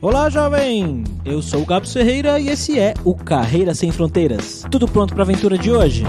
Olá, jovem! Eu sou o Gabs Ferreira e esse é o Carreira Sem Fronteiras. Tudo pronto para a aventura de hoje?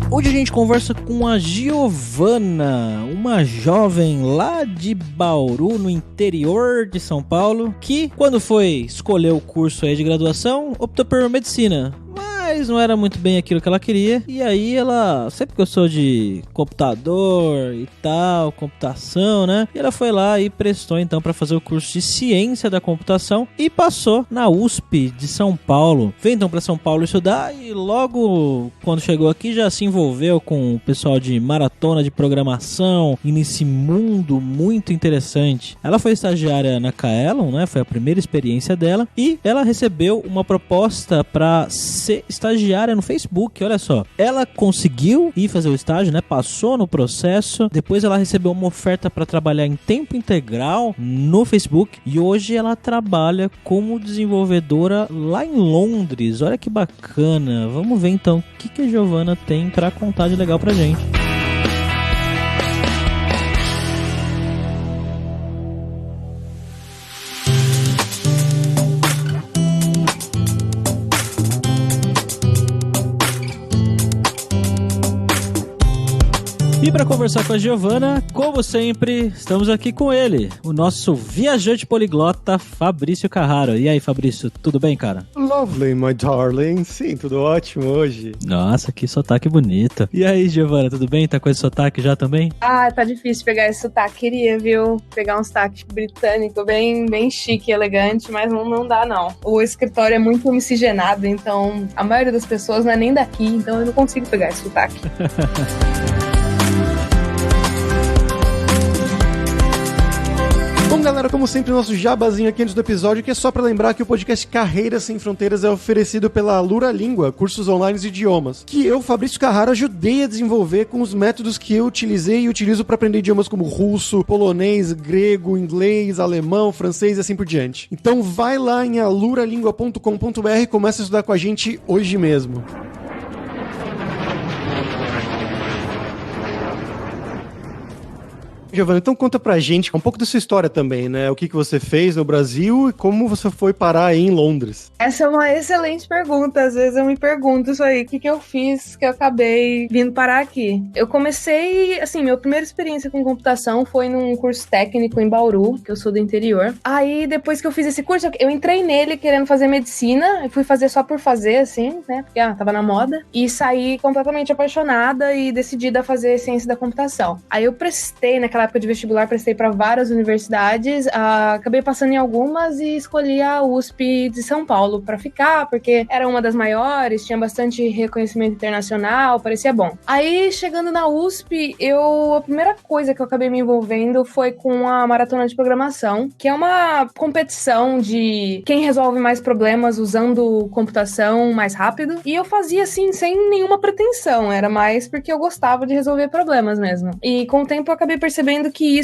Hoje a gente conversa com a Giovana, uma jovem lá de Bauru, no interior de São Paulo, que quando foi escolher o curso aí de graduação, optou por medicina. Mas não era muito bem aquilo que ela queria. E aí ela sempre gostou de computador e tal, computação, né? E ela foi lá e prestou então para fazer o curso de Ciência da Computação e passou na USP de São Paulo. Veio então para São Paulo estudar e logo quando chegou aqui já se envolveu com o pessoal de maratona de programação e nesse mundo muito interessante. Ela foi estagiária na Kaelon, né? Foi a primeira experiência dela e ela recebeu uma proposta para ser estagiária no Facebook, olha só. Ela conseguiu ir fazer o estágio, né? Passou no processo. Depois ela recebeu uma oferta para trabalhar em tempo integral no Facebook e hoje ela trabalha como desenvolvedora lá em Londres. Olha que bacana. Vamos ver então o que a Giovana tem para contar de legal pra gente. E para conversar com a Giovana, como sempre, estamos aqui com ele, o nosso viajante poliglota, Fabrício Carraro. E aí, Fabrício, tudo bem, cara? Lovely, my darling. Sim, tudo ótimo hoje. Nossa, que sotaque bonito. E aí, Giovana, tudo bem? Tá com esse sotaque já também? Ah, tá difícil pegar esse sotaque. Queria, viu? Pegar um sotaque britânico bem chique e elegante, mas não dá, não. O escritório é muito miscigenado, então a maioria das pessoas não é nem daqui, então eu não consigo pegar esse sotaque. Bom, galera, como sempre, nosso jabazinho aqui antes do episódio, que é só pra lembrar que o podcast Carreira Sem Fronteiras é oferecido pela Lura Língua, cursos online de idiomas, que eu, Fabrício Carraro, ajudei a desenvolver com os métodos que eu utilizei e utilizo pra aprender idiomas como russo, polonês, grego, inglês, alemão, francês e assim por diante. Então vai lá em aluralingua.com.br e começa a estudar com a gente hoje mesmo. Giovana, então conta pra gente um pouco da sua história também, né? O que você fez no Brasil e como você foi parar aí em Londres. Essa é uma excelente pergunta. Às vezes eu me pergunto isso aí. O que eu fiz que eu acabei vindo parar aqui? Eu comecei, assim, minha primeira experiência com computação foi num curso técnico em Bauru, que eu sou do interior. Aí, depois que eu fiz esse curso, eu entrei nele querendo fazer medicina. Eu fui fazer só por fazer, assim, né? Porque tava na moda. E saí completamente apaixonada e decidida a fazer ciência da computação. Aí eu prestei naquela época de vestibular, prestei para várias universidades, acabei passando em algumas e escolhi a USP de São Paulo para ficar, porque era uma das maiores, tinha bastante reconhecimento internacional, parecia bom. Aí, chegando na USP, a primeira coisa que eu acabei me envolvendo foi com a maratona de programação, que é uma competição de quem resolve mais problemas usando computação mais rápido, e eu fazia assim, sem nenhuma pretensão, era mais porque eu gostava de resolver problemas mesmo. E com o tempo eu acabei percebendo que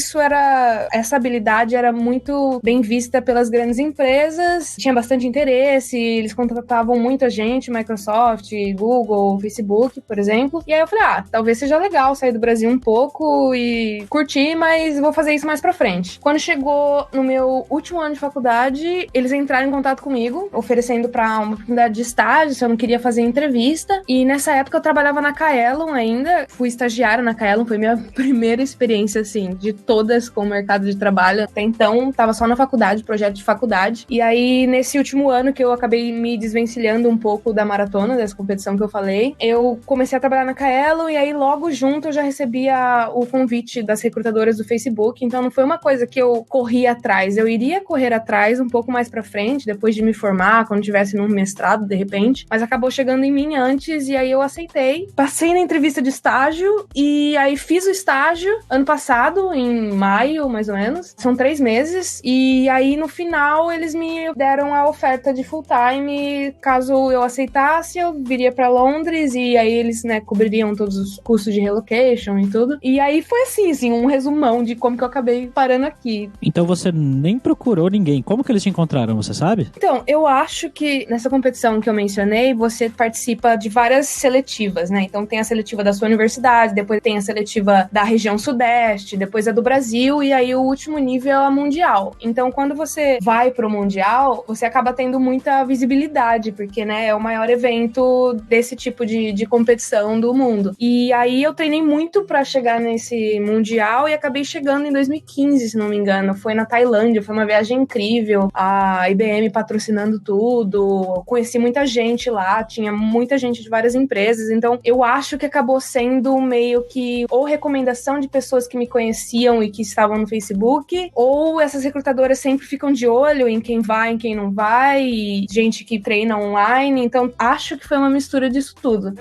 essa habilidade era muito bem vista pelas grandes empresas, tinha bastante interesse, eles contratavam muita gente, Microsoft, Google, Facebook, por exemplo. E aí eu falei, talvez seja legal sair do Brasil um pouco e curtir, mas vou fazer isso mais pra frente. Quando chegou no meu último ano de faculdade, eles entraram em contato comigo, oferecendo pra uma oportunidade de estágio, se eu não queria fazer entrevista. E nessa época eu trabalhava na Kaelon ainda, fui estagiária na Kaelon, foi minha primeira experiência, assim, de todas com o mercado de trabalho. Até então, tava só na faculdade, projeto de faculdade. E aí, nesse último ano que eu acabei me desvencilhando um pouco da maratona, dessa competição que eu falei, eu comecei a trabalhar na Kaelon e aí logo junto eu já recebia o convite das recrutadoras do Facebook. Então não foi uma coisa que eu corri atrás. Eu iria correr atrás um pouco mais pra frente, depois de me formar, quando tivesse num mestrado, de repente. Mas acabou chegando em mim antes e aí eu aceitei. Passei na entrevista de estágio e aí fiz o estágio ano passado, em maio, mais ou menos. São 3 meses. E aí, no final, eles me deram a oferta de full time. Caso eu aceitasse, eu viria pra Londres. E aí, eles, né, cobririam todos os custos de relocation e tudo. E aí, foi assim, um resumão de como que eu acabei parando aqui. Então, você nem procurou ninguém. Como que eles te encontraram, você sabe? Então, eu acho que nessa competição que eu mencionei, você participa de várias seletivas, né? Então, tem a seletiva da sua universidade, depois tem a seletiva da região sudeste, continente, depois a do Brasil, e aí o último nível é a mundial. Então, quando você vai pro mundial, você acaba tendo muita visibilidade, porque, né, é o maior evento desse tipo de competição do mundo. E aí eu treinei muito pra chegar nesse mundial e acabei chegando em 2015, se não me engano. Foi na Tailândia, foi uma viagem incrível, a IBM patrocinando tudo, conheci muita gente lá, tinha muita gente de várias empresas, então eu acho que acabou sendo meio que ou recomendação de pessoas que me conheciam e que estavam no Facebook, ou essas recrutadoras sempre ficam de olho em quem vai, em quem não vai, e gente que treina online, então acho que foi uma mistura disso tudo.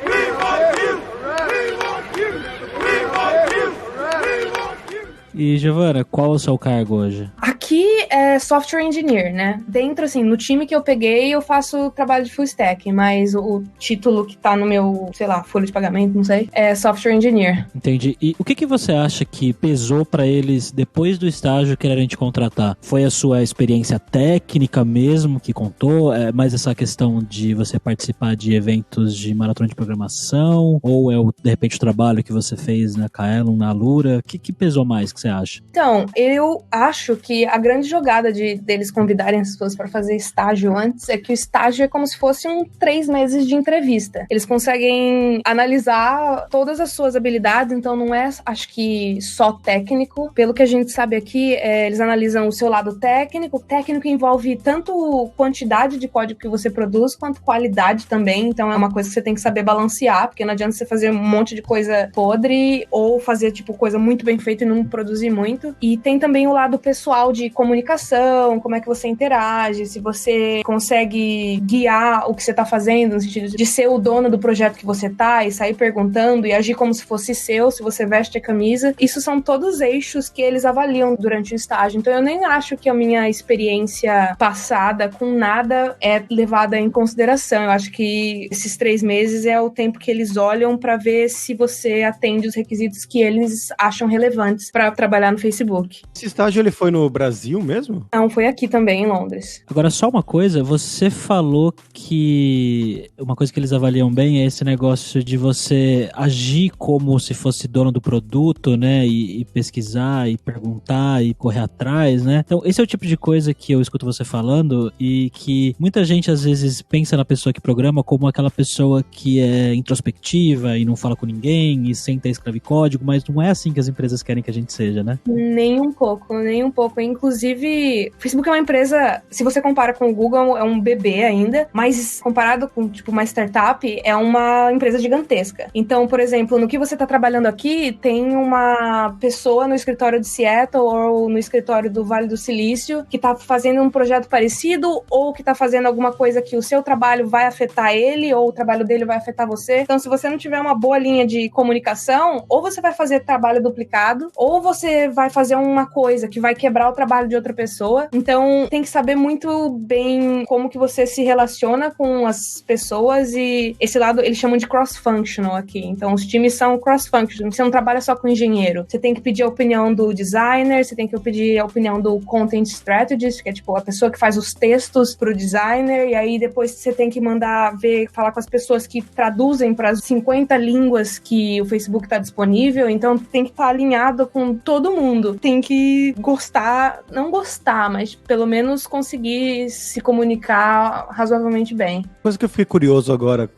E, Giovana, qual é o seu cargo hoje? Aqui é software engineer, né? Dentro, assim, no time que eu peguei, eu faço trabalho de full stack, mas o título que tá no meu, sei lá, folha de pagamento, não sei, é software engineer. Entendi. E o que você acha que pesou pra eles depois do estágio quererem te contratar? Foi a sua experiência técnica mesmo que contou? É mais essa questão de você participar de eventos de maratona de programação? Ou é, de repente, o trabalho que você fez na Kaelon, na Alura? O que pesou mais, que você acha? Então, eu acho que a grande jogada deles convidarem as pessoas para fazer estágio antes é que o estágio é como se fosse 3 meses de entrevista. Eles conseguem analisar todas as suas habilidades, então não é, acho que, só técnico. Pelo que a gente sabe aqui, eles analisam o seu lado técnico. O técnico envolve tanto quantidade de código que você produz, quanto qualidade também. Então é uma coisa que você tem que saber balancear, porque não adianta você fazer um monte de coisa podre ou fazer, tipo, coisa muito bem feita e não produzir muito. E tem também o lado pessoal de comunicação, como é que você interage, se você consegue guiar o que você tá fazendo, no sentido de ser o dono do projeto que você tá e sair perguntando e agir como se fosse seu, se você veste a camisa. Isso são todos eixos que eles avaliam durante o estágio. Então eu nem acho que a minha experiência passada com nada é levada em consideração. Eu acho que esses 3 meses é o tempo que eles olham pra ver se você atende os requisitos que eles acham relevantes pra trabalhar no Facebook. Esse estágio ele foi no Brasil mesmo? Não, foi aqui também, em Londres. Agora, só uma coisa, você falou que uma coisa que eles avaliam bem é esse negócio de você agir como se fosse dono do produto, né, e pesquisar, e perguntar, e correr atrás, né? Então, esse é o tipo de coisa que eu escuto você falando e que muita gente, às vezes, pensa na pessoa que programa como aquela pessoa que é introspectiva e não fala com ninguém e senta e escreve código, mas não é assim que as empresas querem que a gente seja, né? Nem um pouco, nem um pouco. Inclusive, o Facebook é uma empresa, se você compara com o Google, é um bebê ainda, mas comparado com, tipo, uma startup, é uma empresa gigantesca. Então, por exemplo, no que você tá trabalhando aqui, tem uma pessoa no escritório de Seattle ou no escritório do Vale do Silício que tá fazendo um projeto parecido ou que tá fazendo alguma coisa que o seu trabalho vai afetar ele ou o trabalho dele vai afetar você. Então, se você não tiver uma boa linha de comunicação, ou você vai fazer trabalho duplicado, ou você vai fazer uma coisa que vai quebrar o trabalho de outra pessoa. Então, tem que saber muito bem como que você se relaciona com as pessoas e esse lado, eles chamam de cross-functional aqui. Então, os times são cross-functional. Você não trabalha só com engenheiro. Você tem que pedir a opinião do designer, você tem que pedir a opinião do content strategist, que é tipo a pessoa que faz os textos pro designer, e aí depois você tem que mandar ver, falar com as pessoas que traduzem para as 50 línguas que o Facebook tá disponível. Então, tem que estar alinhado com todo mundo. Tem que gostar, não gostar, mas pelo menos conseguir se comunicar razoavelmente bem. Coisa que eu fiquei curioso agora,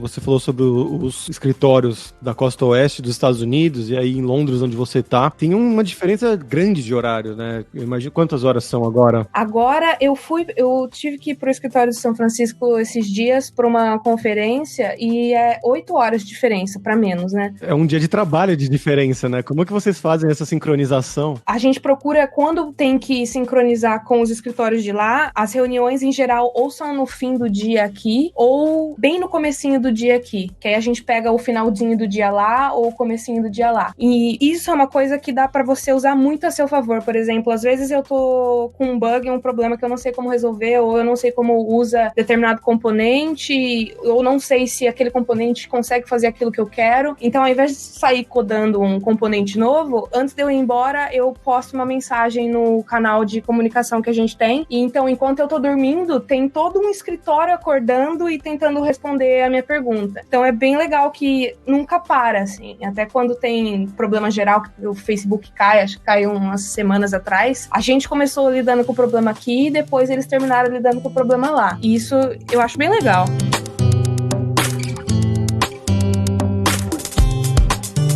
você falou sobre os escritórios da costa oeste dos Estados Unidos e aí em Londres, onde você tá, tem uma diferença grande de horário, né? Eu imagino quantas horas são agora? Agora eu tive que ir pro escritório de São Francisco esses dias para uma conferência e é 8 horas de diferença, para menos, né? É um dia de trabalho de diferença, né? Como é que vocês fazem essa sincronização? A gente procura, quando tem que sincronizar com os escritórios de lá, as reuniões em geral ou são no fim do dia aqui, ou bem no comecinho do dia aqui, que aí a gente pega o finalzinho do dia lá, ou o comecinho do dia lá. E isso é uma coisa que dá pra você usar muito a seu favor. Por exemplo, às vezes eu tô com um bug, um problema que eu não sei como resolver, ou eu não sei como usa determinado componente, ou não sei se aquele componente consegue fazer aquilo que eu quero. Então, ao invés de sair codando um componente novo, antes de eu ir embora, eu posto uma mensagem no canal canal de comunicação que a gente tem. E então, enquanto eu tô dormindo, tem todo um escritório acordando e tentando responder a minha pergunta. Então é bem legal que nunca para, assim. Até quando tem problema geral, que o Facebook cai, acho que caiu umas semanas atrás, a gente começou lidando com o problema aqui e depois eles terminaram lidando com o problema lá. E isso eu acho bem legal.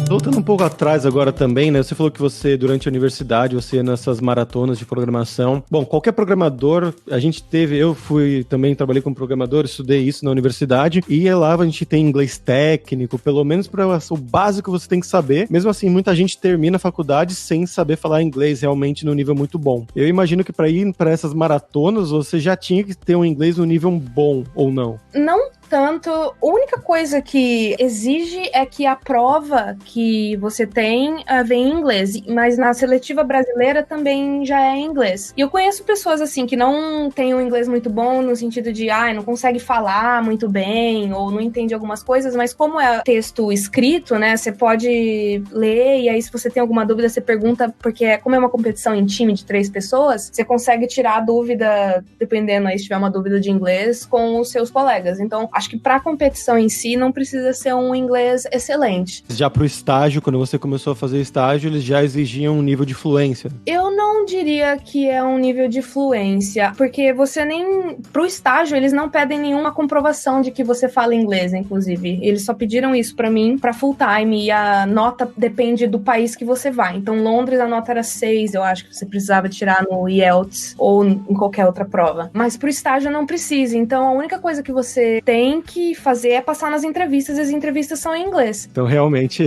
Voltando um pouco atrás agora também, né? Você falou que você, durante a universidade, você ia nessas maratonas de programação. Bom, qualquer programador, a gente teve, eu fui também, trabalhei como programador, estudei isso na universidade, e lá a gente tem inglês técnico, pelo menos para o básico você tem que saber. Mesmo assim, muita gente termina a faculdade sem saber falar inglês realmente no nível muito bom. Eu imagino que para ir para essas maratonas, você já tinha que ter um inglês no nível bom, ou não? Não tanto, a única coisa que exige é que a prova que você tem vem em inglês, mas na seletiva brasileira também já é em inglês. E eu conheço pessoas assim que não têm um inglês muito bom no sentido de, não consegue falar muito bem ou não entende algumas coisas, mas como é texto escrito, né, você pode ler e aí se você tem alguma dúvida você pergunta, porque como é uma competição em time de 3 pessoas, você consegue tirar a dúvida, dependendo aí se tiver uma dúvida de inglês, com os seus colegas. Então, acho que para a competição em si não precisa ser um inglês excelente. Já pro estágio, quando você começou a fazer estágio, eles já exigiam um nível de fluência? Eu não diria que é um nível de fluência, porque você nem... Pro estágio, eles não pedem nenhuma comprovação de que você fala inglês, inclusive. Eles só pediram isso pra mim, pra full time, e a nota depende do país que você vai. Então, Londres, a nota era 6, eu acho que você precisava tirar no IELTS ou em qualquer outra prova. Mas pro estágio não precisa, então a única coisa que você tem que fazer é passar nas entrevistas, e as entrevistas são em inglês. Então, realmente,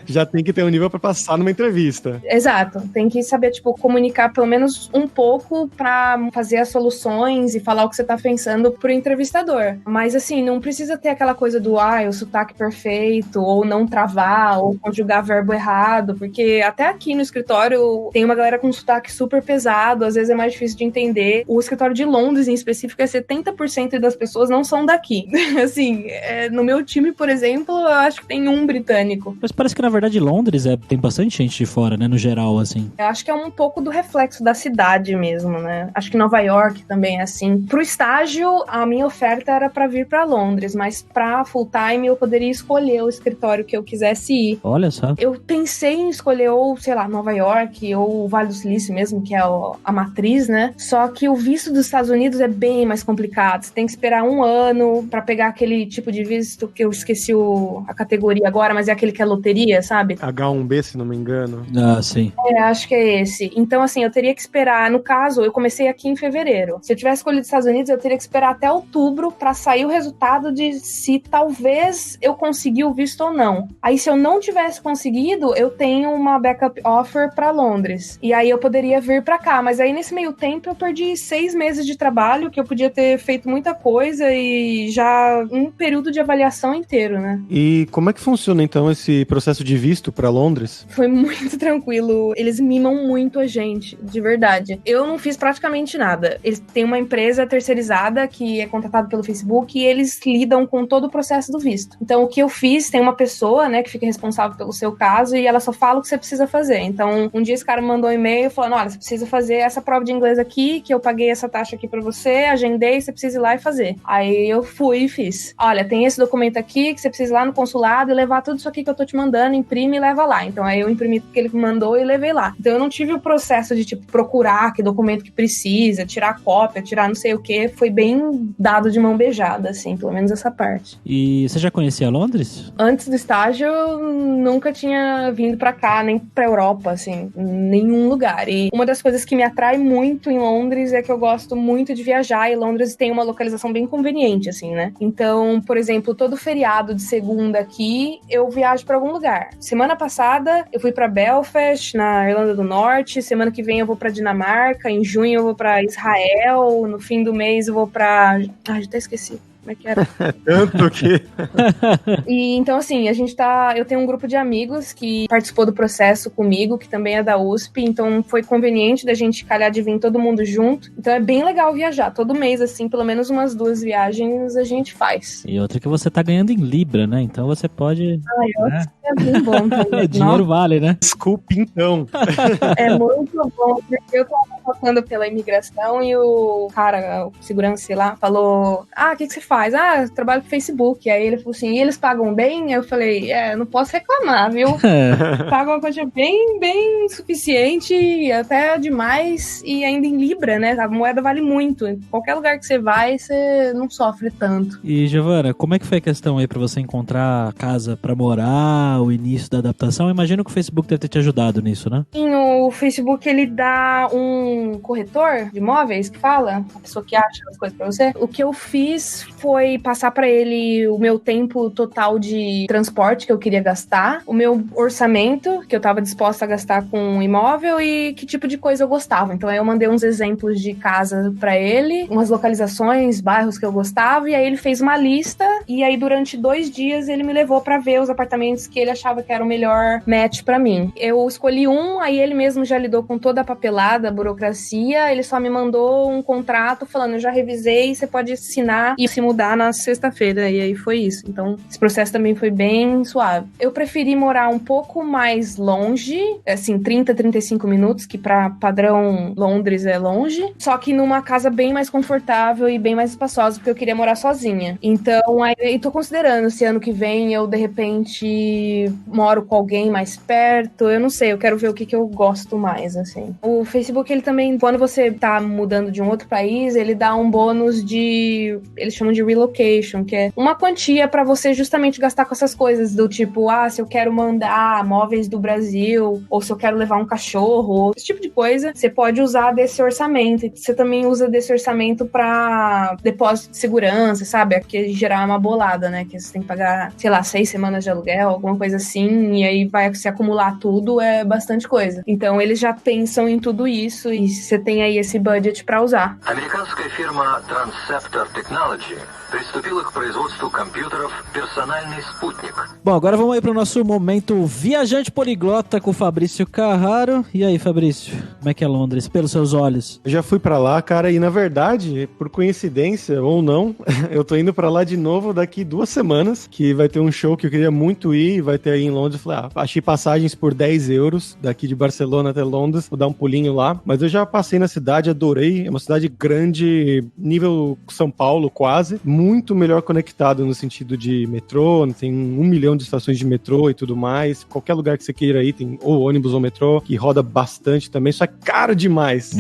já tem que ter um nível pra passar numa entrevista. Exato, tem que saber, comunicar pelo menos um pouco pra fazer as soluções e falar o que você tá pensando pro entrevistador. Mas, assim, não precisa ter aquela coisa do, o sotaque perfeito, ou não travar, ou conjugar verbo errado, porque até aqui no escritório tem uma galera com sotaque super pesado, às vezes é mais difícil de entender. O escritório de Londres, em específico, 70% das pessoas não são daqui. Assim, no meu time, por exemplo, eu acho que tem um britânico. Mas parece que, na verdade, Londres tem bastante gente de fora, né? No geral, assim. Eu acho que é um pouco do reflexo da cidade mesmo, né? Acho que Nova York também é assim. Pro estágio, a minha oferta era pra vir pra Londres, mas pra full time eu poderia escolher o escritório que eu quisesse ir. Olha só. Eu pensei em escolher ou, sei lá, Nova York ou o Vale do Silício mesmo, que é a matriz, né? Só que o visto dos Estados Unidos é bem mais complicado. Você tem que esperar 1 ano pra pegar aquele tipo de visto que eu esqueci a categoria agora, mas é aquele que é loteria, sabe? H1B, se não me engano. Ah, sim. Acho que é esse. Então, assim, eu teria que esperar, no caso, eu comecei aqui em fevereiro. Se eu tivesse escolhido os Estados Unidos, eu teria que esperar até outubro pra sair o resultado de se talvez eu conseguir o visto ou não. Aí, se eu não tivesse conseguido, eu tenho uma backup offer pra Londres. E aí eu poderia vir pra cá. Mas aí, nesse meio tempo, eu perdi 6 meses de trabalho, que eu podia ter feito muita coisa e já um período de avaliação inteiro, né? E como é que funciona, então, esse processo de visto pra Londres? Foi muito tranquilo. Eles mimam muito a gente, de verdade. Eu não fiz praticamente nada. Eles têm uma empresa terceirizada que é contratada pelo Facebook e eles lidam com todo o processo do visto. Então, o que eu fiz, tem uma pessoa, né, que fica responsável pelo seu caso e ela só fala o que você precisa fazer. Então, um dia esse cara me mandou um e-mail falando, olha, você precisa fazer essa prova de inglês aqui, que eu paguei essa taxa aqui pra você, agendei, você precisa ir lá e fazer. Aí eu fui e fiz. Olha, tem esse documento aqui que você precisa ir lá no consulado e levar tudo isso aqui que eu tô te mandando, imprime e leva lá. Então, aí eu imprimi tudo que ele me mandou e levei lá. Então, eu não tive o processo de, procurar que documento que precisa, tirar cópia, tirar não sei o que. Foi bem dado de mão beijada, assim, pelo menos essa parte. E você já conhecia Londres? Antes do estágio, eu nunca tinha vindo pra cá, nem pra Europa, assim, nenhum lugar. E uma das coisas que me atrai muito em Londres é que eu gosto muito de viajar, e Londres tem uma localização bem conveniente, assim, né? Então, por exemplo, todo feriado de segunda aqui, eu viajo pra algum lugar. Semana passada, eu fui pra Belfast, na Irlanda do Norte. Semana que vem eu vou pra Dinamarca. Em junho eu vou pra Israel. No fim do mês eu vou pra... já até esqueci. Como é que era? Tanto que... E então, assim, eu tenho um grupo de amigos que participou do processo comigo, que também é da USP, então foi conveniente da gente calhar de vir todo mundo junto. Então é bem legal viajar. Todo mês, assim, pelo menos umas 2 viagens a gente faz. E outra que você tá ganhando em Libra, né? Então você pode... é bem bom também. Dinheiro vale, né? Desculpa, então. É muito bom, porque eu tava passando pela imigração e o cara, o segurança, sei lá, falou: o que você faz? Eu trabalho com Facebook. Aí ele falou assim: e eles pagam bem? Aí eu falei: não posso reclamar, viu? Pagam uma quantia bem suficiente, até demais, e ainda em Libra, né? A moeda vale muito. Em qualquer lugar que você vai, você não sofre tanto. E, Giovana, como é que foi a questão aí pra você encontrar casa pra morar, o início da adaptação? Eu imagino que o Facebook deve ter te ajudado nisso, né? Sim, o Facebook, ele dá um corretor de imóveis, que fala, a pessoa que acha as coisas pra você. O que eu fiz foi passar pra ele o meu tempo total de transporte que eu queria gastar, o meu orçamento que eu tava disposta a gastar com um imóvel e que tipo de coisa eu gostava. Então aí eu mandei uns exemplos de casa pra ele, umas localizações, bairros que eu gostava, e aí ele fez uma lista, e aí durante 2 dias ele me levou pra ver os apartamentos que ele achava que era o melhor match pra mim. Eu escolhi um, aí ele mesmo já lidou com toda a papelada, a burocracia, ele só me mandou um contrato falando: eu já revisei, você pode assinar e se mudar na sexta-feira, e aí foi isso. Então esse processo também foi bem suave. Eu preferi morar um pouco mais longe, assim, 30, 35 minutos, que pra padrão Londres é longe, só que numa casa bem mais confortável e bem mais espaçosa, porque eu queria morar sozinha. Então, aí tô considerando se ano que vem eu, de repente, moro com alguém mais perto, eu não sei, eu quero ver o que eu gosto mais, assim. O Facebook, ele também, quando você tá mudando de um outro país, ele dá um bônus de, eles chamam de relocation, que é uma quantia pra você justamente gastar com essas coisas, do tipo, se eu quero mandar móveis do Brasil, ou se eu quero levar um cachorro, esse tipo de coisa, você pode usar desse orçamento. E você também usa desse orçamento pra depósito de segurança, sabe? Que gerar uma bolada, né? Que você tem que pagar, sei lá, 6 semanas de aluguel, alguma coisa assim, e aí vai se acumular tudo, é bastante coisa. Então eles já pensam em tudo isso e você tem aí esse budget pra usar. Американская фирма Transceptor Technology приступила к производству компьютеров «Персональный спутник». Bom, agora vamos aí pro nosso momento viajante poliglota com o Fabrício Carraro. E aí, Fabrício, como é que é Londres, pelos seus olhos? Eu já fui pra lá, cara, e na verdade, por coincidência ou não, eu tô indo pra lá de novo daqui 2 semanas, que vai ter um show que eu queria muito ir, vai ter aí em Londres. Eu falei, achei passagens por 10 euros, daqui de Barcelona até Londres, vou dar um pulinho lá. Mas eu já passei na cidade, adorei, é uma cidade grande, nível São Paulo quase, muito melhor conectado no sentido de metrô, tem 1 milhão de estações de metrô e tudo mais, qualquer lugar que você queira ir, tem ou ônibus ou metrô, que roda bastante também, só é caro demais.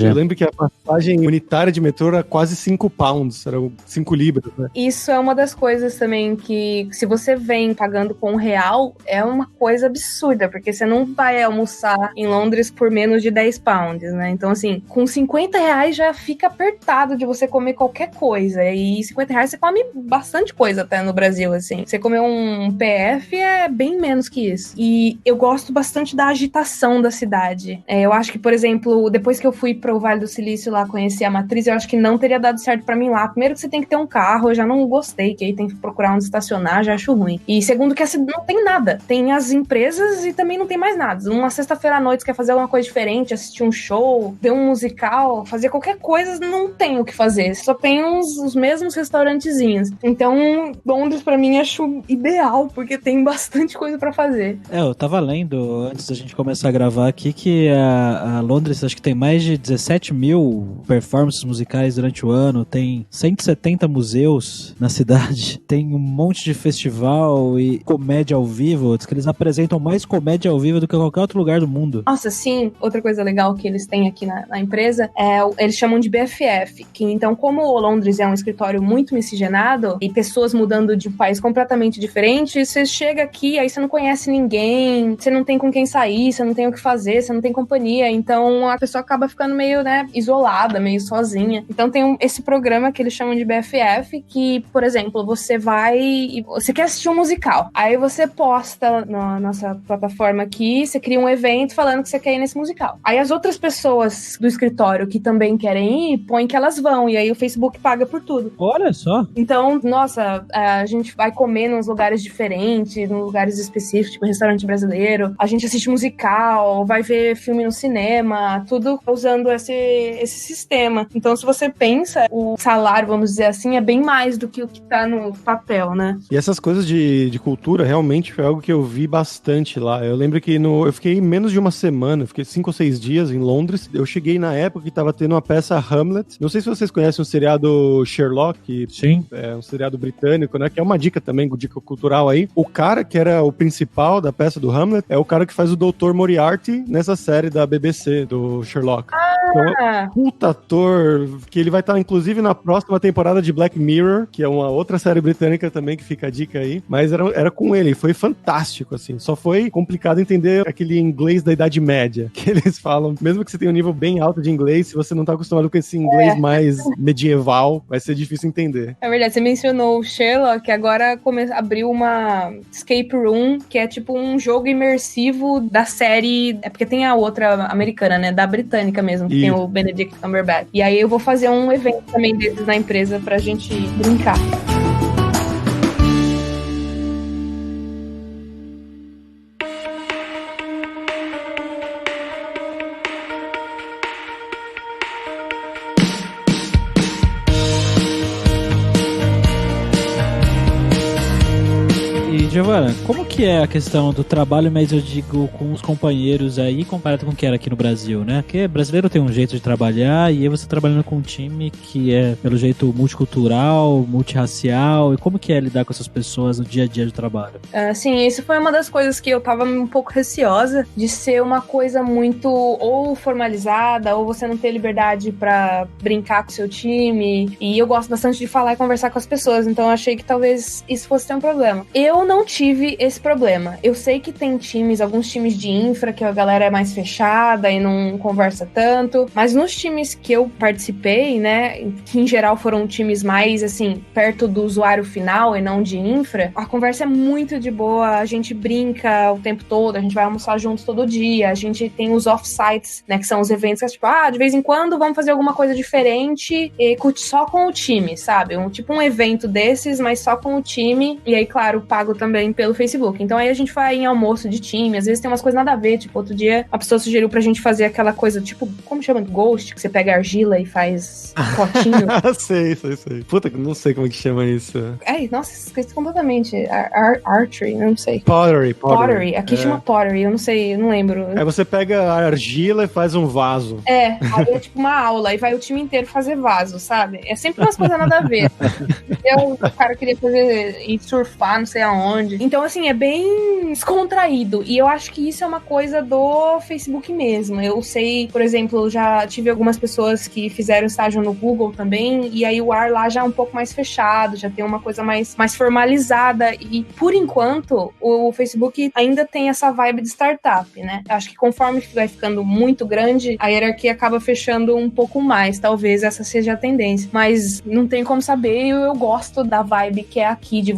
Eu lembro que a passagem unitária de metrô era quase 5 pounds, era 5 libras, né? Isso é uma das coisas também que, se você vem pagando com R$1, é uma coisa absurda, porque você não vai almoçar em Londres por menos de 10 pounds, né? Então, assim, com R$50 já fica apertado de você comer qualquer coisa, e R$50 você come bastante coisa até no Brasil, assim. Você comer um PF é bem menos que isso. E eu gosto bastante da agitação da cidade. Eu acho que, por exemplo, depois que eu fui pro Vale do Silício lá conhecer a Matriz, eu acho que não teria dado certo pra mim lá. Primeiro que você tem que ter um carro, eu já não gostei, que aí tem que procurar onde estacionar, já acho ruim. E segundo que a cidade não tem nada. Tem as empresas e também não tem mais nada. Uma sexta-feira à noite você quer fazer alguma coisa diferente, assistir um show, ver um musical, fazer qualquer coisa, não tem o que fazer. Só tem os mesmos restaurantezinhos. Então, Londres pra mim acho ideal, porque tem bastante coisa pra fazer. Eu tava lendo, antes da gente começar a gravar aqui, que a Londres acho que tem mais de 17 mil performances musicais durante o ano, tem 170 museus na cidade, tem um monte de festival e comédia ao vivo, diz que eles apresentam mais comédia ao vivo do que qualquer outro lugar do mundo. Nossa, sim. Outra coisa legal que eles têm aqui na empresa eles chamam de BFF, que então, como o Londres é um escritório muito miscigenado e pessoas mudando de um país completamente diferente, você chega aqui, aí você não conhece ninguém, você não tem com quem sair, você não tem o que fazer, você não tem companhia, então a pessoa acaba ficando meio, né, isolada, meio sozinha. Então tem esse programa que eles chamam de BFF, que, por exemplo, você vai e você quer assistir um musical, aí você posta na nossa plataforma aqui, você cria um evento falando que você quer ir nesse musical. Aí as outras pessoas do escritório que também querem ir, põem que elas vão, e aí o Facebook paga por tudo. Olha, Olha só. Então, nossa, a gente vai comer nos lugares diferentes, nos lugares específicos, tipo restaurante brasileiro. A gente assiste musical, vai ver filme no cinema, tudo usando esse sistema. Então, se você pensa, o salário, vamos dizer assim, é bem mais do que o que tá no papel, né? E essas coisas de cultura realmente foi algo que eu vi bastante lá. Eu lembro que eu fiquei menos de uma semana, fiquei 5 ou 6 dias em Londres. Eu cheguei na época que tava tendo uma peça Hamlet. Não sei se vocês conhecem o seriado Sherlock, que Sim. é um seriado britânico, né? Que é uma dica também, dica cultural aí. O cara que era o principal da peça do Hamlet é o cara que faz o Dr. Moriarty nessa série da BBC, do Sherlock. Então, puta ator, que ele vai estar, inclusive, na próxima temporada de Black Mirror, que é uma outra série britânica também, que fica a dica aí. Mas era com ele, foi fantástico, assim. Só foi complicado entender aquele inglês da Idade Média, que eles falam. Mesmo que você tenha um nível bem alto de inglês, se você não tá acostumado com esse inglês mais medieval, vai ser difícil entender. É verdade, você mencionou o Sherlock, agora abriu uma escape room, que é tipo um jogo imersivo da série, é porque tem a outra americana, né, da britânica mesmo, que tem o Benedict Cumberbatch. E aí eu vou fazer um evento também desses na empresa pra gente brincar. Giovana, como que é a questão do trabalho, mas eu digo com os companheiros aí, comparado com o que era aqui no Brasil, né? Porque brasileiro tem um jeito de trabalhar e aí você trabalhando com um time que é, pelo jeito, multicultural, multirracial, e como que é lidar com essas pessoas no dia a dia de trabalho? Sim, isso foi uma das coisas que eu tava um pouco receosa, de ser uma coisa muito ou formalizada, ou você não ter liberdade pra brincar com o seu time, e eu gosto bastante de falar e conversar com as pessoas, então eu achei que talvez isso fosse ter um problema. Eu não tive esse problema. Eu sei que tem times, alguns times de infra, que a galera é mais fechada e não conversa tanto, mas nos times que eu participei, né, que em geral foram times mais, assim, perto do usuário final e não de infra, a conversa é muito de boa, a gente brinca o tempo todo, a gente vai almoçar juntos todo dia, a gente tem os off-sites, né, que são os eventos que é tipo, de vez em quando vamos fazer alguma coisa diferente e só com o time, sabe? Tipo um evento desses, mas só com o time, e aí, claro, pago também pelo Facebook. Então aí a gente vai em almoço de time, às vezes tem umas coisas nada a ver, tipo, outro dia a pessoa sugeriu pra gente fazer aquela coisa, tipo, como chama? Ghost, que você pega argila e faz potinho. sei. Puta, não sei como é que chama isso. Nossa, esqueci completamente. Archery, eu não sei. Pottery. Aqui chama pottery, eu não sei, eu não lembro. Aí você pega a argila e faz um vaso. Aí é tipo uma aula, aí vai o time inteiro fazer vaso, sabe? É sempre umas coisas nada a ver. O cara queria ir surfar, não sei aonde. Então, assim, é bem descontraído. E eu acho que isso é uma coisa do Facebook mesmo. Eu sei, por exemplo, já tive algumas pessoas que fizeram estágio no Google também, e aí o ar lá já é um pouco mais fechado, já tem uma coisa mais formalizada. E, por enquanto, o Facebook ainda tem essa vibe de startup, né? Eu acho que conforme vai ficando muito grande, a hierarquia acaba fechando um pouco mais. Talvez essa seja a tendência. Mas não tem como saber. Eu gosto da vibe que é aqui, de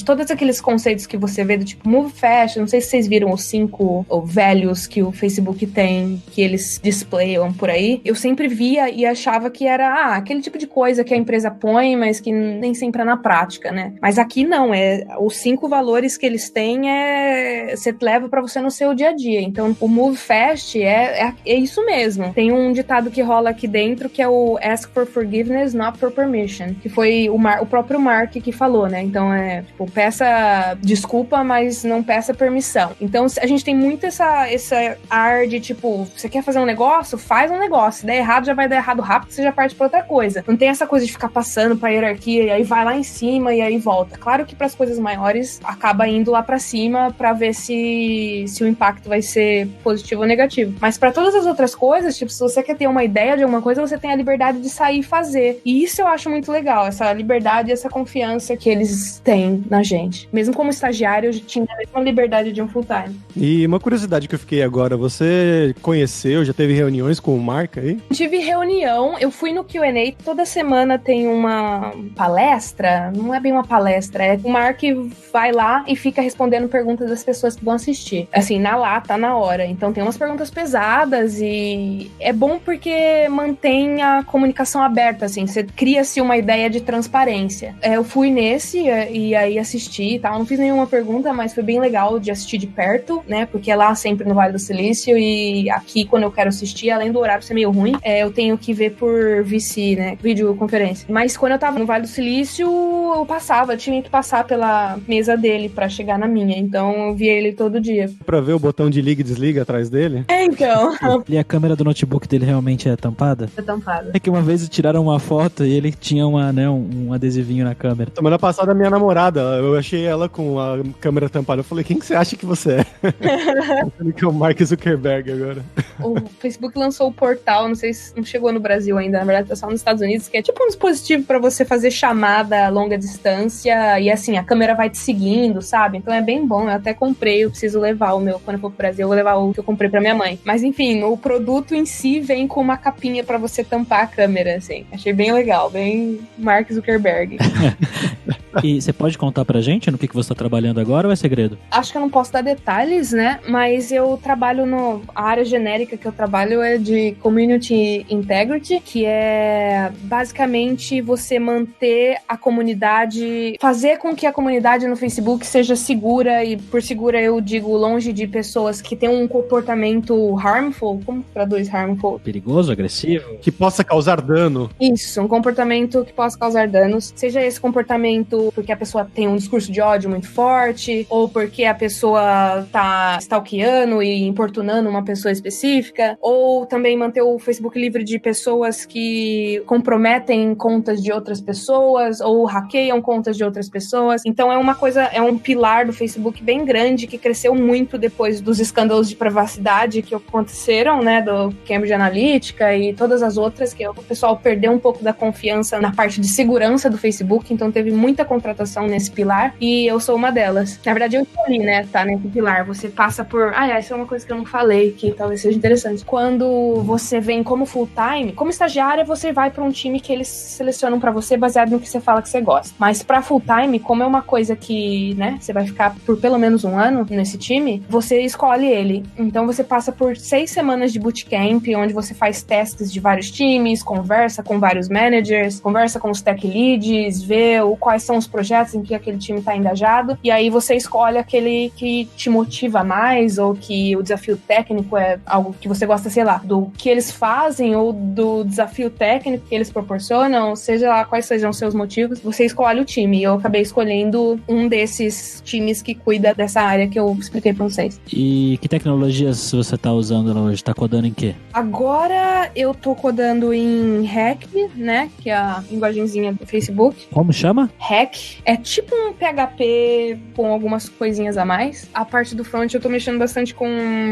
todos aqueles conceitos que você vê do tipo Move Fast, não sei se vocês viram os 5 values que o Facebook tem, que eles displayam por aí, eu sempre via e achava que era aquele tipo de coisa que a empresa põe, mas que nem sempre é na prática, né? Mas aqui não, os 5 valores que eles têm você leva pra você no seu dia a dia. Então o Move Fast é isso mesmo. Tem um ditado que rola aqui dentro que é o Ask for Forgiveness, Not for Permission, que foi o próprio Mark que falou, né? Então tipo, peça desculpa, mas não peça permissão. Então a gente tem muito essa ar de tipo, você quer fazer um negócio? Faz um negócio. Se der errado, já vai dar errado rápido, você já parte pra outra coisa. Não tem essa coisa de ficar passando pra hierarquia e aí vai lá em cima e aí volta. Claro que pras coisas maiores acaba indo lá pra cima pra ver se o impacto vai ser positivo ou negativo. Mas pra todas as outras coisas, tipo, se você quer ter uma ideia de alguma coisa, você tem a liberdade de sair e fazer. E isso eu acho muito legal, essa liberdade e essa confiança que eles têm na gente. mesmo como estagiário, eu tinha a mesma liberdade de um full-time. E uma curiosidade que eu fiquei agora, você conheceu, já teve reuniões com o Mark aí? Tive reunião, eu fui no Q&A, toda semana tem uma palestra, não é bem uma palestra, é o Mark vai lá e fica respondendo perguntas das pessoas que vão assistir. Assim, na lata, na hora. Então tem umas perguntas pesadas e é bom porque mantém a comunicação aberta, assim, você cria-se uma ideia de transparência. Eu fui nesse e aí assisti e tal, não fiz nenhuma pergunta, mas foi bem legal de assistir de perto, né, porque é lá sempre no Vale do Silício e aqui quando eu quero assistir, além do horário ser meio ruim, eu tenho que ver por VC, né, videoconferência. Mas quando eu tava no Vale do Silício, eu tinha que passar pela mesa dele pra chegar na minha, então eu via ele todo dia. Pra ver o botão de liga e desliga atrás dele? Então. E a câmera do notebook dele realmente é tampada? É tampada. É que uma vez tiraram uma foto e ele tinha um adesivinho na câmera. Semana passada, minha namorada, eu achei ela com a câmera tampada. Eu falei, quem que você acha que você é? Achando que é o Mark Zuckerberg agora. O Facebook lançou o Portal, não sei se não chegou no Brasil ainda, na verdade tá só nos Estados Unidos, que é tipo um dispositivo pra você fazer chamada a longa distância e assim, a câmera vai te seguindo, sabe? Então é bem bom, eu até comprei, eu preciso levar o meu, quando eu for pro Brasil, eu vou levar o que eu comprei pra minha mãe. Mas enfim, o produto em si vem com uma capinha pra você tampar a câmera, assim. Achei bem legal, bem Mark Zuckerberg. E você pode contar pra gente no que você tá trabalhando agora ou é segredo? Acho que eu não posso dar detalhes, né? Mas eu trabalho a área genérica que eu trabalho é de Community Integrity, que é basicamente você manter a comunidade, fazer com que a comunidade no Facebook seja segura, e por segura eu digo longe de pessoas que têm um comportamento harmful. Como traduz harmful? Perigoso, agressivo? Que possa causar dano. Isso, um comportamento que possa causar danos. Seja esse comportamento porque a pessoa tem um discurso de ódio muito forte, ou porque a pessoa tá stalkeando e importunando uma pessoa específica, ou também manter o Facebook livre de pessoas que comprometem contas de outras pessoas, ou hackeiam contas de outras pessoas. Então é um pilar do Facebook bem grande, que cresceu muito depois dos escândalos de privacidade que aconteceram, né, do Cambridge Analytica e todas as outras, que o pessoal perdeu um pouco da confiança na parte de segurança do Facebook, então teve muita contratação nesse pilar, e eu sou uma delas. Na verdade, eu escolhi, né, tá nesse pilar. Você passa por... essa é uma coisa que eu não falei, que talvez seja interessante. Quando você vem como full-time, como estagiária, você vai pra um time que eles selecionam pra você baseado no que você fala que você gosta. Mas pra full-time, como é uma coisa que, né, você vai ficar por pelo menos um ano nesse time, você escolhe ele. Então você passa por 6 semanas de bootcamp, onde você faz testes de vários times, conversa com vários managers, conversa com os tech leads, vê quais são os projetos em que aquele time está engajado, e aí você escolhe aquele que te motiva mais, ou que o desafio técnico é algo que você gosta, sei lá, do que eles fazem, ou do desafio técnico que eles proporcionam, seja lá quais sejam os seus motivos, você escolhe o time, e eu acabei escolhendo um desses times que cuida dessa área que eu expliquei pra vocês. E que tecnologias você tá usando hoje? Tá codando em quê? Agora eu tô codando em Hack, né, que é a linguagenzinha do Facebook. Como chama? Hack. É tipo um PHP com algumas coisinhas a mais. A parte do front eu tô mexendo bastante com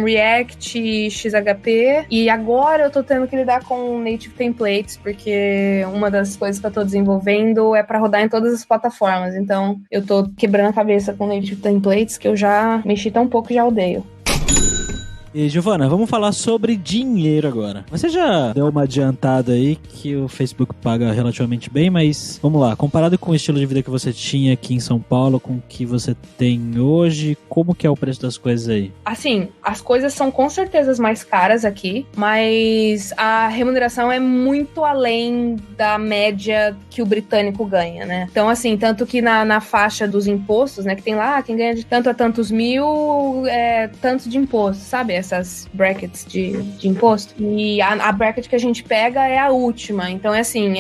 React, XHP, e agora eu tô tendo que lidar com Native Templates, porque uma das coisas que eu tô desenvolvendo é pra rodar em todas as plataformas, então eu tô quebrando a cabeça com Native Templates, que eu já mexi tão pouco e já odeio. E Giovana, vamos falar sobre dinheiro agora. Você já deu uma adiantada aí que o Facebook paga relativamente bem, mas vamos lá, comparado com o estilo de vida que você tinha aqui em São Paulo, com o que você tem hoje, como que é o preço das coisas aí? Assim, as coisas são com certeza mais caras aqui, mas a remuneração é muito além da média que o britânico ganha, né? Então, assim, tanto que na faixa dos impostos, né, que tem lá, quem ganha de tanto a tantos mil, tanto de imposto, sabe? Essas brackets de imposto. E a bracket que a gente pega é a última. Então, é assim,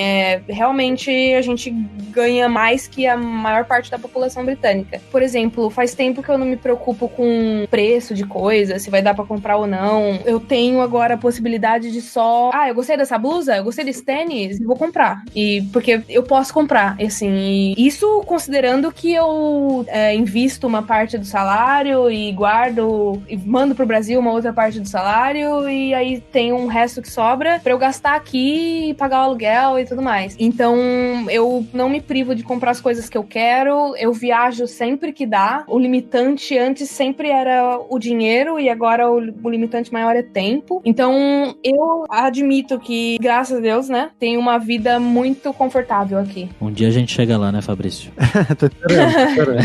realmente a gente ganha mais que a maior parte da população britânica. Por exemplo, faz tempo que eu não me preocupo com preço de coisa, se vai dar pra comprar ou não. Eu tenho agora a possibilidade de eu gostei dessa blusa, eu gostei desse tênis, vou comprar. Porque eu posso comprar, assim. E isso considerando que eu invisto uma parte do salário e guardo e mando pro Brasil uma uma outra parte do salário e aí tem um resto que sobra pra eu gastar aqui e pagar o aluguel e tudo mais. Então, eu não me privo de comprar as coisas que eu quero, eu viajo sempre que dá. O limitante antes sempre era o dinheiro e agora o limitante maior é tempo. Então, eu admito que, graças a Deus, né, tenho uma vida muito confortável aqui. Um dia a gente chega lá, né, Fabrício? Tô esperando.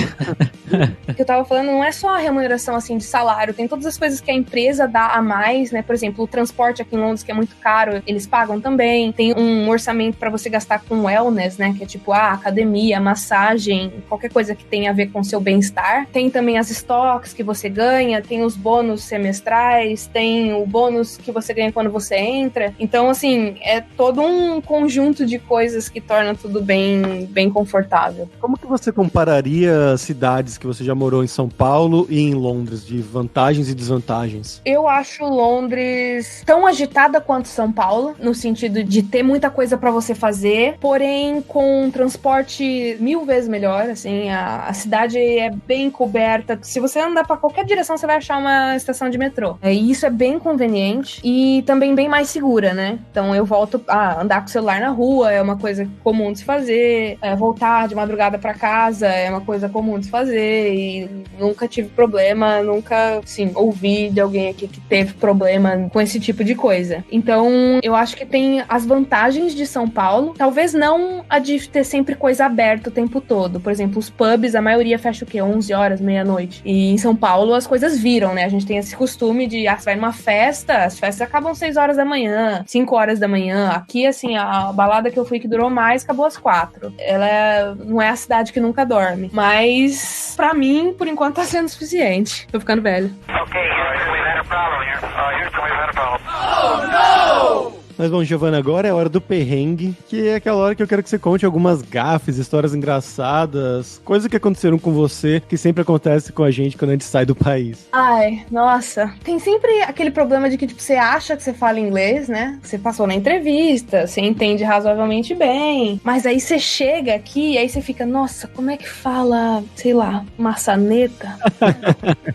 O que eu tava falando não é só a remuneração, assim, de salário, tem todas as coisas que a empresa dá a mais, né, por exemplo, o transporte aqui em Londres, que é muito caro, eles pagam também, tem um orçamento pra você gastar com wellness, né, que é tipo, academia, massagem, qualquer coisa que tenha a ver com seu bem-estar, tem também as stocks que você ganha, tem os bônus semestrais, tem o bônus que você ganha quando você entra, então, assim, é todo um conjunto de coisas que torna tudo bem confortável. Como que você compararia cidades que você já morou em São Paulo e em Londres, de vantagens e desvantagens? Eu acho Londres tão agitada quanto São Paulo, no sentido de ter muita coisa pra você fazer, porém com um transporte 1000 vezes melhor, assim, a cidade é bem coberta. Se você andar pra qualquer direção, você vai achar uma estação de metrô. E isso é bem conveniente e também bem mais segura, né? Então eu volto a andar com o celular na rua, é uma coisa comum de se fazer, voltar de madrugada pra casa é uma coisa comum de se fazer e nunca tive problema, nunca, assim, ouvi de alguém aqui que teve problema com esse tipo de coisa. Então, eu acho que tem as vantagens de São Paulo, talvez não a de ter sempre coisa aberta o tempo todo. Por exemplo, os pubs, a maioria fecha o quê? 11 horas, meia-noite. E em São Paulo as coisas viram, né? A gente tem esse costume de, você vai numa festa, as festas acabam 6 horas da manhã, 5 horas da manhã. Aqui, assim, a balada que eu fui que durou mais, acabou às 4. Ela não é a cidade que nunca dorme. Mas, pra mim, por enquanto tá sendo suficiente. Tô ficando velho. Okay, Houston, we've had a problem here. Houston, we've had a problem. Mas bom, Giovana, agora é a hora do perrengue, que é aquela hora que eu quero que você conte algumas gafes, histórias engraçadas, coisas que aconteceram com você, que sempre acontece com a gente quando a gente sai do país. Ai, nossa. Tem sempre aquele problema de que, tipo, você acha que você fala inglês, né? Você passou na entrevista, você entende razoavelmente bem, mas aí você chega aqui e aí você fica, nossa, como é que fala, sei lá, maçaneta?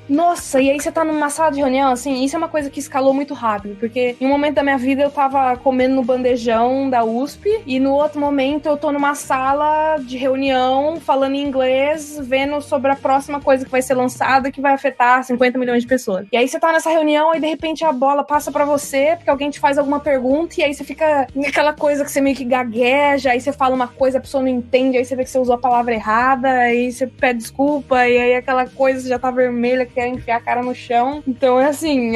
Nossa, e aí você tá numa sala de reunião, assim, isso é uma coisa que escalou muito rápido, porque em um momento da minha vida eu tava comendo no bandejão da USP e no outro momento eu tô numa sala de reunião falando em inglês, vendo sobre a próxima coisa que vai ser lançada que vai afetar 50 milhões de pessoas. E aí você tá nessa reunião e de repente a bola passa pra você porque alguém te faz alguma pergunta e aí você fica naquela coisa que você meio que gagueja, aí você fala uma coisa, a pessoa não entende, aí você vê que você usou a palavra errada, aí você pede desculpa e aí aquela coisa já tá vermelha, quer enfiar a cara no chão. Então é assim,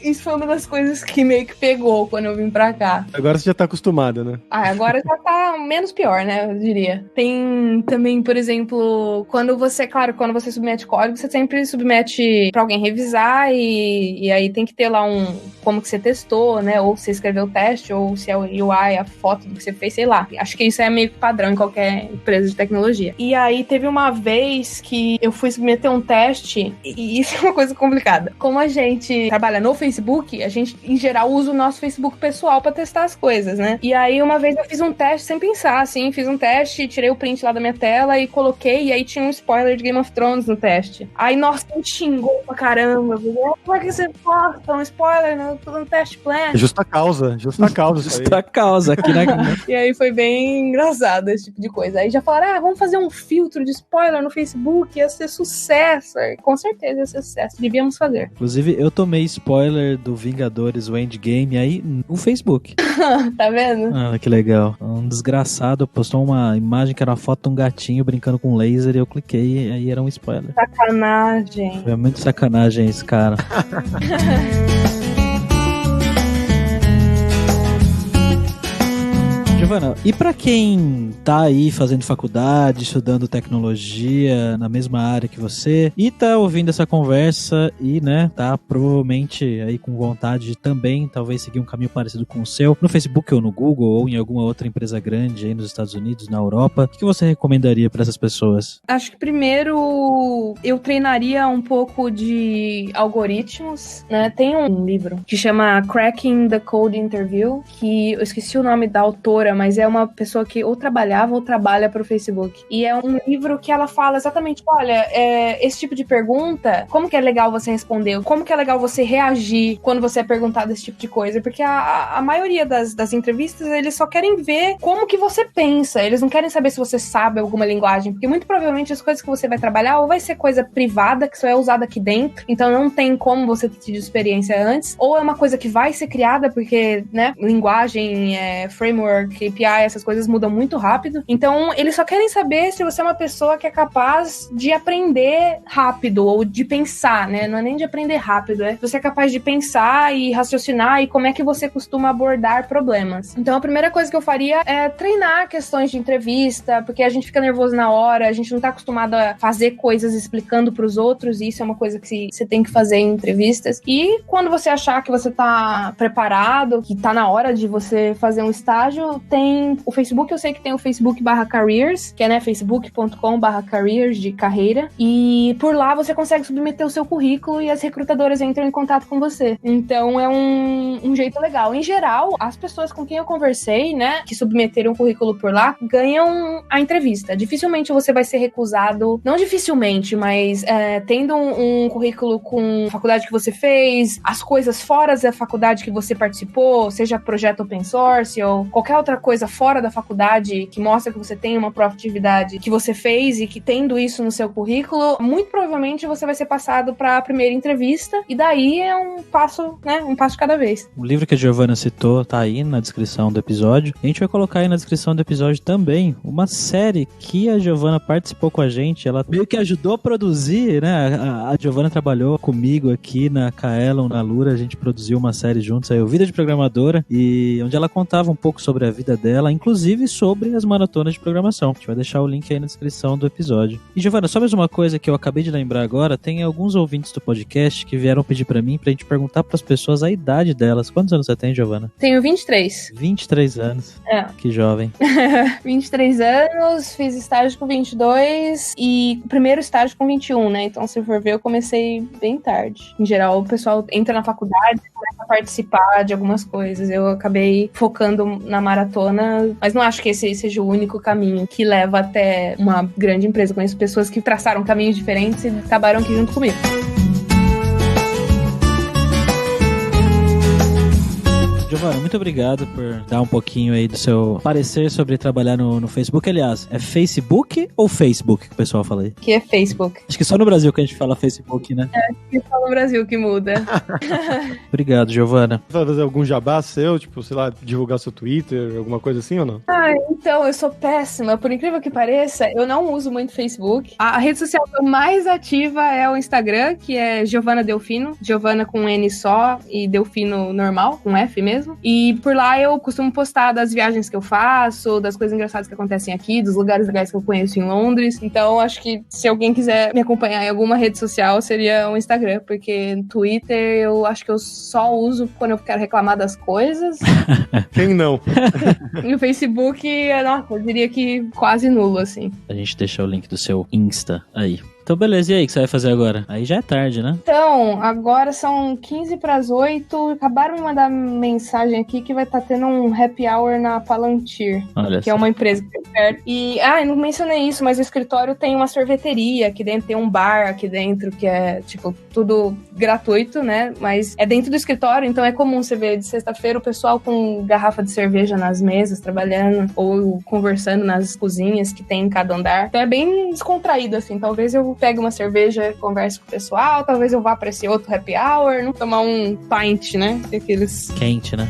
isso foi uma das coisas que meio que pegou quando eu vim pra cá. Agora você já tá acostumada, né? Agora já tá menos pior, né, eu diria. Tem também, por exemplo, quando você submete código, você sempre submete pra alguém revisar e aí tem que ter lá como que você testou, né, ou você escreveu o teste, ou se é o UI, a foto do que você fez, sei lá. Acho que isso é meio que padrão em qualquer empresa de tecnologia. E aí teve uma vez que eu fui submeter um teste e isso é uma coisa complicada. Como a gente trabalha no Facebook, a gente, em geral, usa o nosso Facebook pessoal pra testar as coisas, né? E aí, uma vez eu fiz um teste sem pensar, assim, fiz um teste, tirei o print lá da minha tela e coloquei, e aí tinha um spoiler de Game of Thrones no teste. Aí, nossa, me xingou pra caramba. Como é que você posta um spoiler no teste plan? Justa causa. Justa causa aqui, né? E aí foi bem engraçado esse tipo de coisa. Aí já falaram, vamos fazer um filtro de spoiler no Facebook, ia ser sucesso. Com certeza ia ser sucesso, devíamos fazer. Inclusive, eu tomei spoiler do Vingadores, o Endgame, aí no Facebook. Tá vendo? Ah, que legal. Um desgraçado postou uma imagem que era uma foto de um gatinho brincando com laser e eu cliquei e aí era um spoiler. Sacanagem. Foi muito sacanagem esse cara. Giovana, e pra quem tá aí fazendo faculdade, estudando tecnologia na mesma área que você e tá ouvindo essa conversa e, né, tá provavelmente aí com vontade de também talvez seguir um caminho parecido com o seu, no Facebook ou no Google ou em alguma outra empresa grande aí nos Estados Unidos, na Europa, o que você recomendaria pra essas pessoas? Acho que primeiro eu treinaria um pouco de algoritmos, né? Tem um livro que chama Cracking the Code Interview, que eu esqueci o nome da autora, mas mas é uma pessoa que ou trabalhava ou trabalha pro Facebook. E é um livro que ela fala exatamente, olha, esse tipo de pergunta, como que é legal você responder? Como que é legal você reagir quando você é perguntado esse tipo de coisa? Porque a maioria das entrevistas, eles só querem ver como que você pensa. Eles não querem saber se você sabe alguma linguagem, porque muito provavelmente as coisas que você vai trabalhar ou vai ser coisa privada, que só é usada aqui dentro, então não tem como você ter tido experiência antes, ou é uma coisa que vai ser criada, porque, né, linguagem, framework, API, essas coisas mudam muito rápido. Então, eles só querem saber se você é uma pessoa que é capaz de aprender rápido, ou de pensar, né? Não é nem de aprender rápido, é você é capaz de pensar e raciocinar e como é que você costuma abordar problemas. Então, a primeira coisa que eu faria é treinar questões de entrevista, porque a gente fica nervoso na hora, a gente não tá acostumado a fazer coisas explicando pros outros, e isso é uma coisa que você tem que fazer em entrevistas. E quando você achar que você tá preparado, que tá na hora de você fazer um estágio, tem o Facebook, eu sei que tem o Facebook/careers, que é, né, facebook.com/careers, de carreira, e por lá você consegue submeter o seu currículo e as recrutadoras entram em contato com você. Então é um jeito legal. Em geral, as pessoas com quem eu conversei, né, que submeteram o currículo por lá, ganham a entrevista. Dificilmente você vai ser recusado, não dificilmente, mas tendo um currículo com a faculdade que você fez, as coisas fora da faculdade que você participou, seja projeto open source ou qualquer outra coisa fora da faculdade que mostra que você tem uma profitividade que você fez e que tendo isso no seu currículo, muito provavelmente você vai ser passado para a primeira entrevista e daí é um passo, né, um passo de cada vez. O livro que a Giovana citou tá aí na descrição do episódio. A gente vai colocar aí na descrição do episódio também uma série que a Giovana participou com a gente, ela meio que ajudou a produzir, né? A Giovana trabalhou comigo aqui na Kaelon, na Lura, a gente produziu uma série juntos, aí o Vida de Programadora, e onde ela contava um pouco sobre a vida dela, inclusive sobre as maratonas de programação. A gente vai deixar o link aí na descrição do episódio. E Giovana, só mais uma coisa que eu acabei de lembrar agora, tem alguns ouvintes do podcast que vieram pedir pra mim pra gente perguntar pras pessoas a idade delas. Quantos anos você tem, Giovana? Tenho 23. 23 anos. Que jovem. 23 anos, fiz estágio com 22 e o primeiro estágio com 21, né? Então, se for ver, eu comecei bem tarde. Em geral, o pessoal entra na faculdade e começa a participar de algumas coisas. Eu acabei focando na maratona, mas não acho que esse seja o único caminho que leva até uma grande empresa. Conheço pessoas que traçaram caminhos diferentes e acabaram aqui junto comigo. Giovana, muito obrigado por dar um pouquinho aí do seu parecer sobre trabalhar no Facebook. Aliás, é Facebook ou Facebook que o pessoal fala aí? Que é Facebook. Acho que só no Brasil que a gente fala Facebook, né? É só no Brasil que muda. Obrigado, Giovana. Vai fazer algum jabá seu, tipo, sei lá, divulgar seu Twitter, alguma coisa assim ou não? Então, eu sou péssima. Por incrível que pareça, eu não uso muito Facebook. A rede social que eu mais ativa é o Instagram, que é Giovana Delfino. Giovana com N só e Delfino normal, com F mesmo. E por lá eu costumo postar das viagens que eu faço, das coisas engraçadas que acontecem aqui, dos lugares legais que eu conheço em Londres. Então, acho que se alguém quiser me acompanhar em alguma rede social, seria o Instagram, porque no Twitter eu acho que eu só uso quando eu quero reclamar das coisas. Quem não? E o Facebook, nossa, eu diria que quase nulo, assim. A gente deixa o link do seu Insta aí. Então, beleza. E aí, o que você vai fazer agora? Aí já é tarde, né? Então, agora são 7:45. Acabaram de mandar mensagem aqui que vai estar tendo um happy hour na Palantir. Olha que é uma empresa que tem perto. E, eu não mencionei isso, mas o escritório tem uma sorveteria aqui dentro, tem um bar aqui dentro, que é, tipo, tudo gratuito, né? Mas é dentro do escritório, então é comum você ver de sexta-feira o pessoal com garrafa de cerveja nas mesas, trabalhando, ou conversando nas cozinhas que tem em cada andar. Então é bem descontraído, assim. Talvez eu pegue uma cerveja, converse com o pessoal, talvez eu vá pra esse outro happy hour, não tomar um pint, né? Aqueles... Quente, né?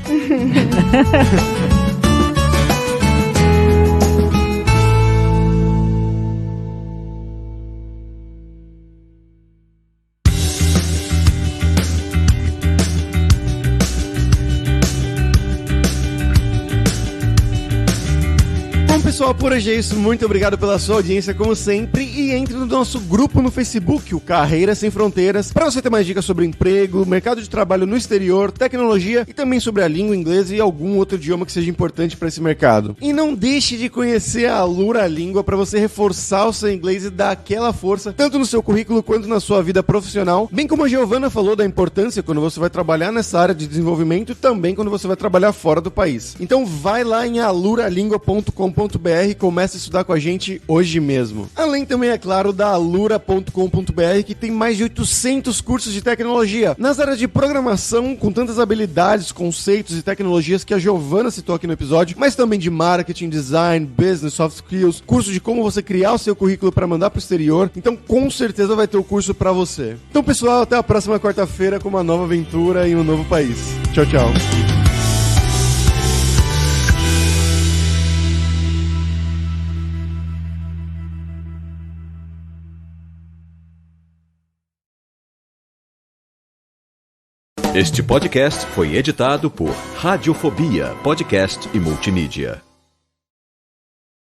Pessoal, por hoje é isso. Muito obrigado pela sua audiência, como sempre. E entre no nosso grupo no Facebook, o Carreiras Sem Fronteiras, para você ter mais dicas sobre emprego, mercado de trabalho no exterior, tecnologia e também sobre a língua inglesa e algum outro idioma que seja importante para esse mercado. E não deixe de conhecer a Alura Língua para você reforçar o seu inglês e dar aquela força, tanto no seu currículo quanto na sua vida profissional. Bem como a Giovana falou da importância quando você vai trabalhar nessa área de desenvolvimento e também quando você vai trabalhar fora do país. Então vai lá em aluralingua.com.br e comece a estudar com a gente hoje mesmo. Além também, é claro, da alura.com.br, que tem mais de 800 cursos de tecnologia nas áreas de programação, com tantas habilidades, conceitos e tecnologias que a Giovana citou aqui no episódio, mas também de marketing, design, business, soft skills, curso de como você criar o seu currículo para mandar pro exterior. Então com certeza vai ter o curso para você. Então pessoal, até a próxima quarta-feira com uma nova aventura em um novo país. Tchau, tchau. Este podcast foi editado por Radiofobia, podcast e multimídia.